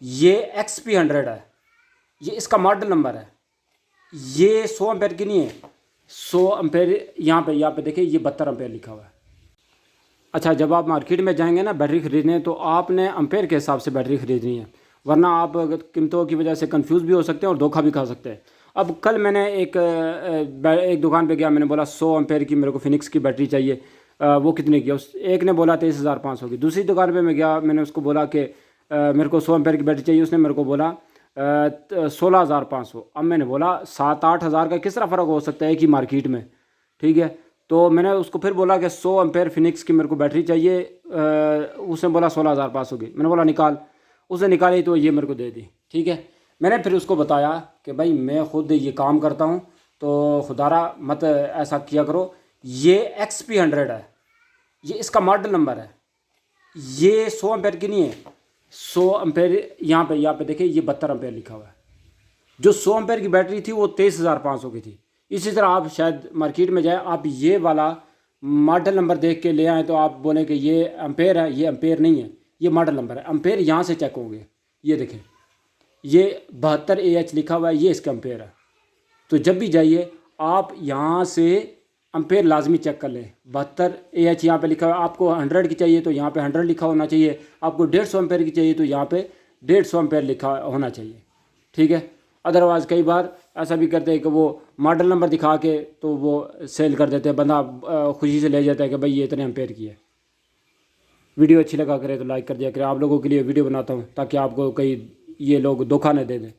ये XP100 है, ये इसका मॉडल नंबर है। ये 100 एम्पेयर की नहीं है, 100 एम्पेयर यहाँ पे देखिए, ये 72 एम्पेयर लिखा हुआ है। अच्छा, जब आप मार्केट में जाएंगे ना बैटरी ख़रीदने, तो आपने एम्पेयर के हिसाब से बैटरी ख़रीदनी है, वरना आप कीमतों की वजह से कंफ्यूज भी हो सकते हैं और धोखा भी खा सकते हैं। अब कल मैंने एक दुकान पे गया, मैंने बोला 100 एम्पेयर की मेरे को फिनिक्स की बैटरी चाहिए। वो कितने की? उस एक ने बोला 23,500 की। दूसरी दुकान पे मैं गया, मैंने उसको बोला कि मेरे को 100 एम्पेयर की बैटरी चाहिए। उसने मेरे को बोला 16,500। अब मैंने बोला 7-8 हज़ार का किस तरह फ़र्क हो सकता है कि मार्केट में, ठीक है। तो मैंने उसको फिर बोला कि 100 एम्पेयर फिनिक्स की मेरे को बैटरी चाहिए। उसने बोला 16,500 की। मैंने बोला निकाल। उसने निकाली तो ये मेरे को दे दी, ठीक है। मैंने फिर उसको बताया कि भाई मैं ख़ुद ये काम करता हूँ, तो खुदारा मत ऐसा किया करो। ये XP100 है, ये इसका मॉडल नंबर है। ये 100 एम्पेयर की नहीं है, 100 एम्पेयर यहाँ पे देखिए, ये 72 एम्पेयर लिखा हुआ है। जो 100 एम्पेयर की बैटरी थी वो 23,500 की थी। इसी तरह आप शायद मार्केट में जाए, आप ये वाला मॉडल नंबर देख के ले आएँ तो आप बोलें कि ये एम्पेयर है। ये एम्पेयर नहीं है, ये मॉडल नंबर है। एम्पेयर यहाँ से चेक होंगे, ये देखें, ये 72AH लिखा हुआ है, ये इसका एम्पेयर है। तो जब भी जाइए आप यहाँ से एम्पेयर लाजमी चेक कर लें। 72AH यहाँ पे लिखा हुआ है। आपको 100 की चाहिए तो यहाँ पे 100 लिखा होना चाहिए। आपको 150 एम्पेयर की चाहिए तो यहाँ पे 150 एम्पेयर लिखा होना चाहिए, ठीक है। अदरवाइज़ कई बार ऐसा भी करते हैं कि वो मॉडल नंबर दिखा के तो वो सेल कर देते हैं, बंदा खुशी से ले जाता है कि भाई ये इतने एम्पेयर की है। वीडियो अच्छी लगा करे तो लाइक कर दिया करें। आप लोगों के लिए वीडियो बनाता हूँ ताकि आपको कहीं ये लोग धोखा न दे दें।